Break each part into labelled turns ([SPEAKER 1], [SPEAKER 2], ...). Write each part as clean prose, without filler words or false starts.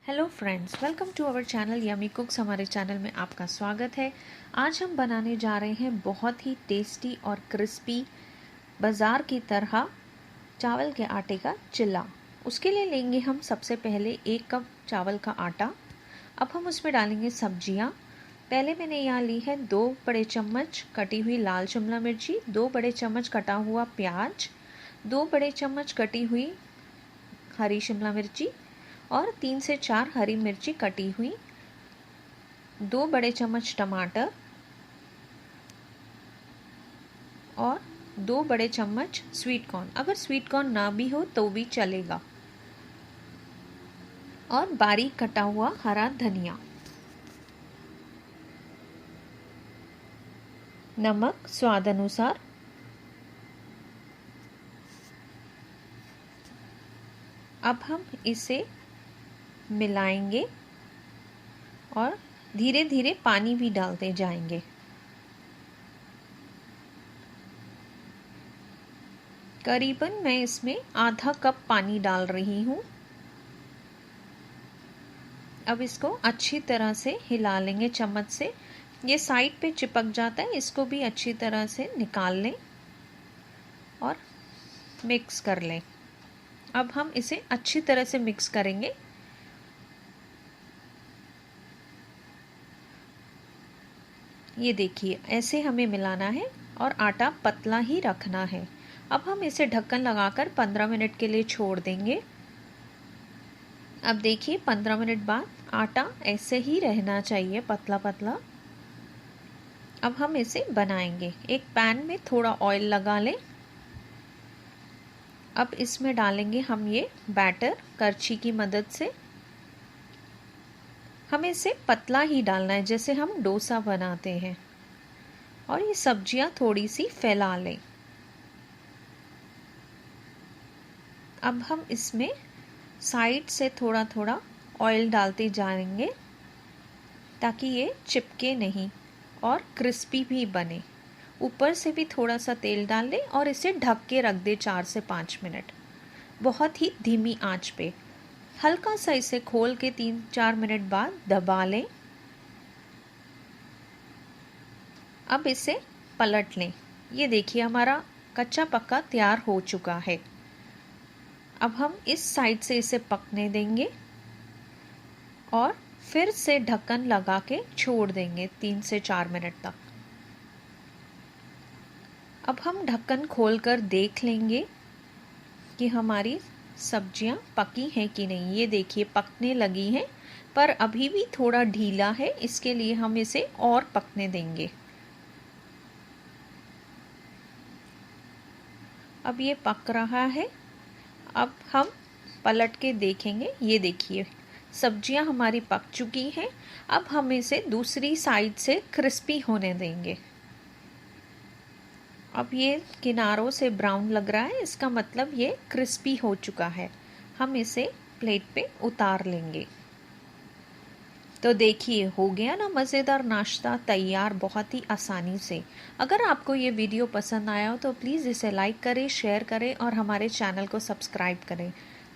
[SPEAKER 1] Hello friends, welcome to our channel yummy cooks. हमारे channel में आपका स्वागत है। आज हम बनाने जा रहे हैं बहुत ही टेस्टी और क्रिस्पी बाज़ार की तरह चावल के आटे का चिल्ला। उसके लिए लेंगे हम सबसे पहले 1 कप चावल का आटा। अब हम उसमें डालेंगे सब्जियां। पहले मैंने यहाँ ली है 2 बड़े चम्मच कटी हुई लाल शिमला मिर्ची, 2 बड़े चम्मच कटा हुआ प्याज, 2 बड़े चम्मच कटी हुई हरी शिमला मिर्ची और 3 से 4 हरी मिर्ची कटी हुई, 2 बड़े चम्मच टमाटर और 2 बड़े चम्मच स्वीट कॉर्न। अगर स्वीट कॉर्न ना भी हो तो भी चलेगा, और बारीक कटा हुआ हरा धनिया। नमक स्वाद अनुसार। अब हम इसे मिलाएंगे और धीरे धीरे पानी भी डालते जाएंगे। करीबन मैं इसमें आधा कप पानी डाल रही हूँ। अब इसको अच्छी तरह से हिला लेंगे चम्मच से। ये साइड पे चिपक जाता है, इसको भी अच्छी तरह से निकाल लें और मिक्स कर लें। अब हम इसे अच्छी तरह से मिक्स करेंगे। ये देखिए, ऐसे हमें मिलाना है और आटा पतला ही रखना है। अब हम इसे ढक्कन लगाकर 15 मिनट के लिए छोड़ देंगे। अब देखिए 15 मिनट बाद आटा ऐसे ही रहना चाहिए, पतला पतला। अब हम इसे बनाएंगे। एक पैन में थोड़ा ऑयल लगा लें। अब इसमें डालेंगे हम ये बैटर करछी की मदद से। हमें इसे पतला ही डालना है, जैसे हम डोसा बनाते हैं। और ये सब्जियां थोड़ी सी फैला लें। अब हम इसमें साइड से थोड़ा थोड़ा ऑयल डालते जाएंगे ताकि ये चिपके नहीं और क्रिस्पी भी बने। ऊपर से भी थोड़ा सा तेल डाल लें और इसे ढक के रख दें 4 से 5 मिनट, बहुत ही धीमी आंच पे। हल्का सा इसे खोल के 3-4 मिनट बाद दबा लें। अब इसे पलट लें। ये देखिए, हमारा कच्चा पक्का तैयार हो चुका है। अब हम इस साइड से इसे पकने देंगे और फिर से ढक्कन लगा के छोड़ देंगे 3 से 4 मिनट तक। अब हम ढक्कन खोलकर देख लेंगे कि हमारी सब्जियां पकी हैं कि नहीं। ये देखिए, पकने लगी हैं, पर अभी भी थोड़ा ढीला है, इसके लिए हम इसे और पकने देंगे। अब ये पक रहा है। अब हम पलट के देखेंगे। ये देखिए, सब्जियां हमारी पक चुकी हैं। अब हम इसे दूसरी साइड से क्रिस्पी होने देंगे। अब ये किनारों से ब्राउन लग रहा है, इसका मतलब ये क्रिस्पी हो चुका है। हम इसे प्लेट पे उतार लेंगे। तो देखिए, हो गया ना मज़ेदार नाश्ता तैयार, बहुत ही आसानी से। अगर आपको ये वीडियो पसंद आया हो तो प्लीज़ इसे लाइक करें, शेयर करें और हमारे चैनल को सब्सक्राइब करें।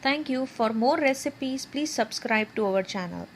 [SPEAKER 1] Thank you. For more recipes please subscribe to our channel.